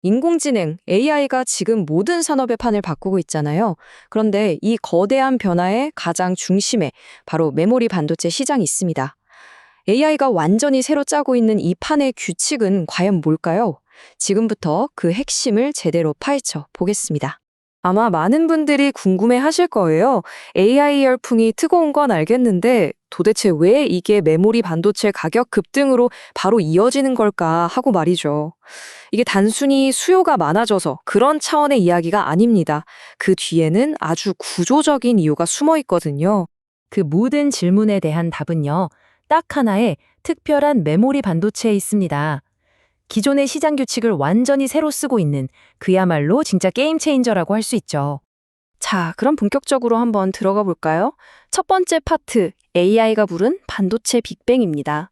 인공지능, AI가 지금 모든 산업의 판을 바꾸고 있잖아요. 그런데 이 거대한 변화의 가장 중심에 바로 메모리 반도체 시장이 있습니다. AI가 완전히 새로 짜고 있는 이 판의 규칙은 과연 뭘까요? 지금부터 그 핵심을 제대로 파헤쳐 보겠습니다. 아마 많은 분들이 궁금해 하실 거예요. AI 열풍이 뜨거운 건 알겠는데 도대체 왜 이게 메모리 반도체 가격 급등으로 바로 이어지는 걸까 하고 말이죠. 이게 단순히 수요가 많아져서 그런 차원의 이야기가 아닙니다. 그 뒤에는 아주 구조적인 이유가 숨어 있거든요. 그 모든 질문에 대한 답은요, 딱 하나의 특별한 메모리 반도체에 있습니다. 기존의 시장 규칙을 완전히 새로 쓰고 있는 그야말로 진짜 게임 체인저라고 할 수 있죠. 자, 그럼 본격적으로 한번 들어가 볼까요? 첫 번째 파트, AI가 부른 반도체 빅뱅입니다.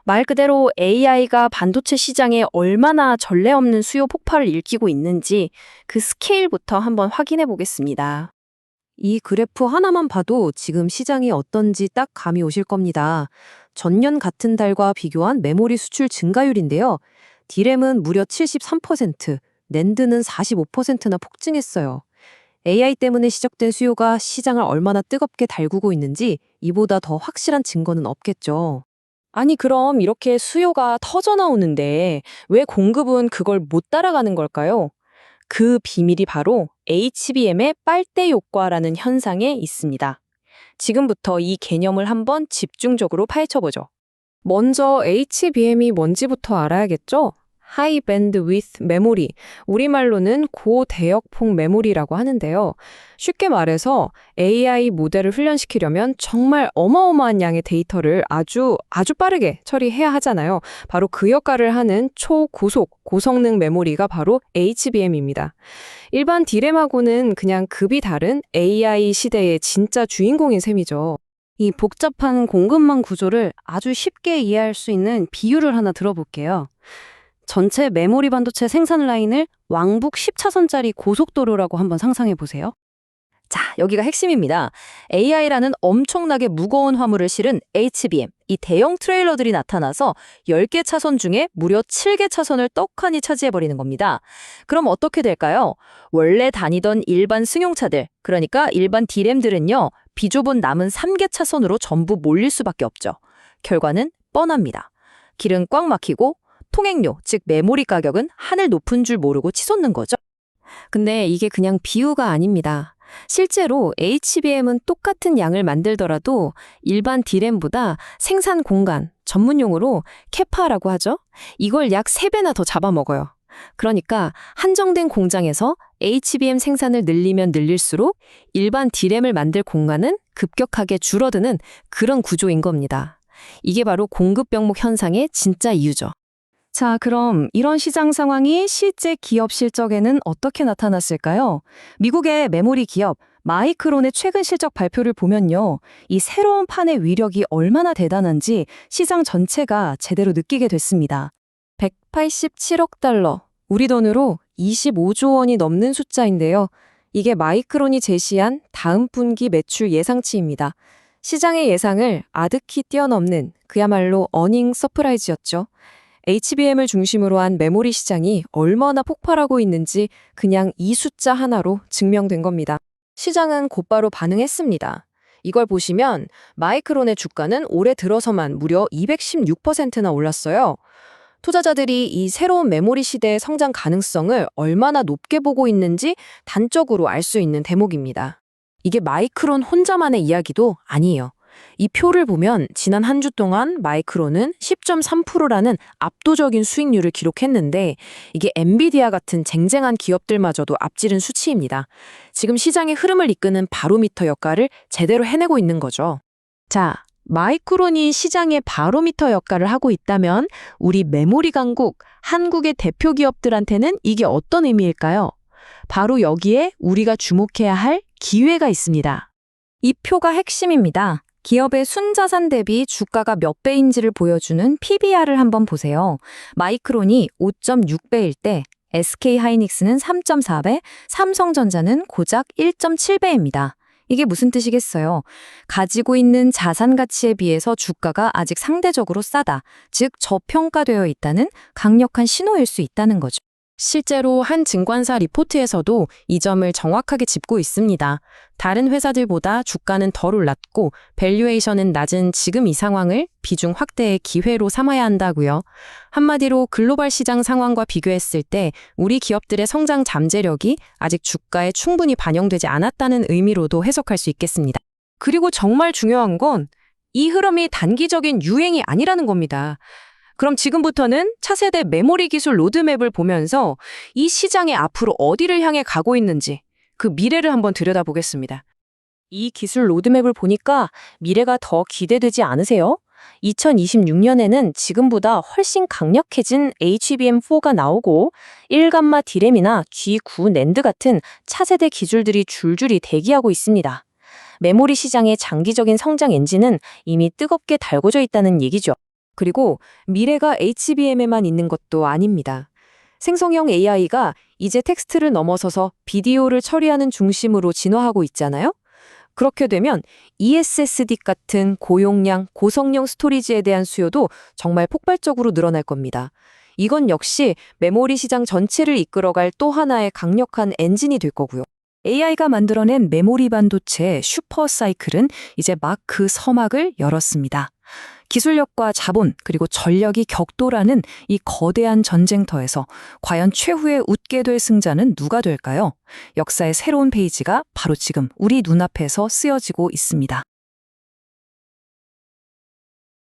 말 그대로 AI가 반도체 시장에 얼마나 전례 없는 수요 폭발을 일으키고 있는지 그 스케일부터 한번 확인해 보겠습니다. 이 그래프 하나만 봐도 지금 시장이 어떤지 딱 감이 오실 겁니다. 전년 같은 달과 비교한 메모리 수출 증가율인데요. D램은 무려 73%, 낸드는 45%나 폭증했어요. AI 때문에 시작된 수요가 시장을 얼마나 뜨겁게 달구고 있는지 이보다 더 확실한 증거는 없겠죠. 아니, 그럼 이렇게 수요가 터져 나오는데 왜 공급은 그걸 못 따라가는 걸까요? 그 비밀이 바로 HBM의 빨대 효과라는 현상에 있습니다. 지금부터 이 개념을 한번 집중적으로 파헤쳐보죠. 먼저 HBM이 뭔지부터 알아야겠죠? 하이 밴드 위드 메모리, 우리말로는 고대역폭 메모리라고 하는데요. 쉽게 말해서 AI 모델을 훈련시키려면 정말 어마어마한 양의 데이터를 아주 빠르게 처리해야 하잖아요. 바로 그 역할을 하는 초고속, 고성능 메모리가 바로 HBM입니다. 일반 D램하고는 그냥 급이 다른 AI 시대의 진짜 주인공인 셈이죠. 이 복잡한 공급망 구조를 아주 쉽게 이해할 수 있는 비유를 하나 들어볼게요. 전체 메모리 반도체 생산 라인을 왕복 10차선짜리 고속도로라고 한번 상상해 보세요. 자, 여기가 핵심입니다. AI라는 엄청나게 무거운 화물을 실은 HBM, 이 대형 트레일러들이 나타나서 10개 차선 중에 무려 7개 차선을 떡하니 차지해버리는 겁니다. 그럼 어떻게 될까요? 원래 다니던 일반 승용차들, 그러니까 일반 D램들은요, 비좁은 남은 3개 차선으로 전부 몰릴 수밖에 없죠. 결과는 뻔합니다. 길은 꽉 막히고 통행료, 즉 메모리 가격은 하늘 높은 줄 모르고 치솟는 거죠. 근데 이게 그냥 비유가 아닙니다. 실제로 HBM은 똑같은 양을 만들더라도 일반 D램보다 생산 공간, 전문용어로 캐파라고 하죠. 이걸 약 3배나 더 잡아먹어요. 그러니까 한정된 공장에서 HBM 생산을 늘리면 늘릴수록 일반 D램을 만들 공간은 급격하게 줄어드는 그런 구조인 겁니다. 이게 바로 공급병목 현상의 진짜 이유죠. 자, 그럼 이런 시장 상황이 실제 기업 실적에는 어떻게 나타났을까요? 미국의 메모리 기업 마이크론의 최근 실적 발표를 보면요. 이 새로운 판의 위력이 얼마나 대단한지 시장 전체가 제대로 느끼게 됐습니다. 187억 달러, 우리 돈으로 25조 원이 넘는 숫자인데요. 이게 마이크론이 제시한 다음 분기 매출 예상치입니다. 시장의 예상을 아득히 뛰어넘는 그야말로 어닝 서프라이즈였죠. HBM을 중심으로 한 메모리 시장이 얼마나 폭발하고 있는지 그냥 이 숫자 하나로 증명된 겁니다. 시장은 곧바로 반응했습니다. 이걸 보시면 마이크론의 주가는 올해 들어서만 무려 216%나 올랐어요. 투자자들이 이 새로운 메모리 시대의 성장 가능성을 얼마나 높게 보고 있는지 단적으로 알 수 있는 대목입니다. 이게 마이크론 혼자만의 이야기도 아니에요. 이 표를 보면 지난 한 주 동안 마이크론은 10.3%라는 압도적인 수익률을 기록했는데 이게 엔비디아 같은 쟁쟁한 기업들마저도 앞지른 수치입니다. 지금 시장의 흐름을 이끄는 바로미터 역할을 제대로 해내고 있는 거죠. 자, 마이크론이 시장의 바로미터 역할을 하고 있다면 우리 메모리 강국, 한국의 대표 기업들한테는 이게 어떤 의미일까요? 바로 여기에 우리가 주목해야 할 기회가 있습니다. 이 표가 핵심입니다. 기업의 순자산 대비 주가가 몇 배인지를 보여주는 PBR을 한번 보세요. 마이크론이 5.6배일 때 SK하이닉스는 3.4배, 삼성전자는 고작 1.7배입니다. 이게 무슨 뜻이겠어요? 가지고 있는 자산 가치에 비해서 주가가 아직 상대적으로 싸다, 즉 저평가되어 있다는 강력한 신호일 수 있다는 거죠. 실제로 한 증권사 리포트에서도 이 점을 정확하게 짚고 있습니다. 다른 회사들보다 주가는 덜 올랐고 밸류에이션은 낮은 지금 이 상황을 비중 확대의 기회로 삼아야 한다고요. 한마디로 글로벌 시장 상황과 비교했을 때 우리 기업들의 성장 잠재력이 아직 주가에 충분히 반영되지 않았다는 의미로도 해석할 수 있겠습니다. 그리고 정말 중요한 건 이 흐름이 단기적인 유행이 아니라는 겁니다. 그럼 지금부터는 차세대 메모리 기술 로드맵을 보면서 이 시장이 앞으로 어디를 향해 가고 있는지 그 미래를 한번 들여다보겠습니다. 이 기술 로드맵을 보니까 미래가 더 기대되지 않으세요? 2026년에는 지금보다 훨씬 강력해진 HBM4가 나오고 1감마 디램이나 G9 낸드 같은 차세대 기술들이 줄줄이 대기하고 있습니다. 메모리 시장의 장기적인 성장 엔진은 이미 뜨겁게 달궈져 있다는 얘기죠. 그리고 미래가 HBM에만 있는 것도 아닙니다. 생성형 AI가 이제 텍스트를 넘어서서 비디오를 처리하는 중심으로 진화하고 있잖아요? 그렇게 되면 ESSD 같은 고용량, 고성능 스토리지에 대한 수요도 정말 폭발적으로 늘어날 겁니다. 이건 역시 메모리 시장 전체를 이끌어갈 또 하나의 강력한 엔진이 될 거고요. AI가 만들어낸 메모리 반도체 슈퍼사이클은 이제 막 그 서막을 열었습니다. 기술력과 자본 그리고 전력이 격돌하는 이 거대한 전쟁터에서 과연 최후의 웃게 될 승자는 누가 될까요? 역사의 새로운 페이지가 바로 지금 우리 눈앞에서 쓰여지고 있습니다.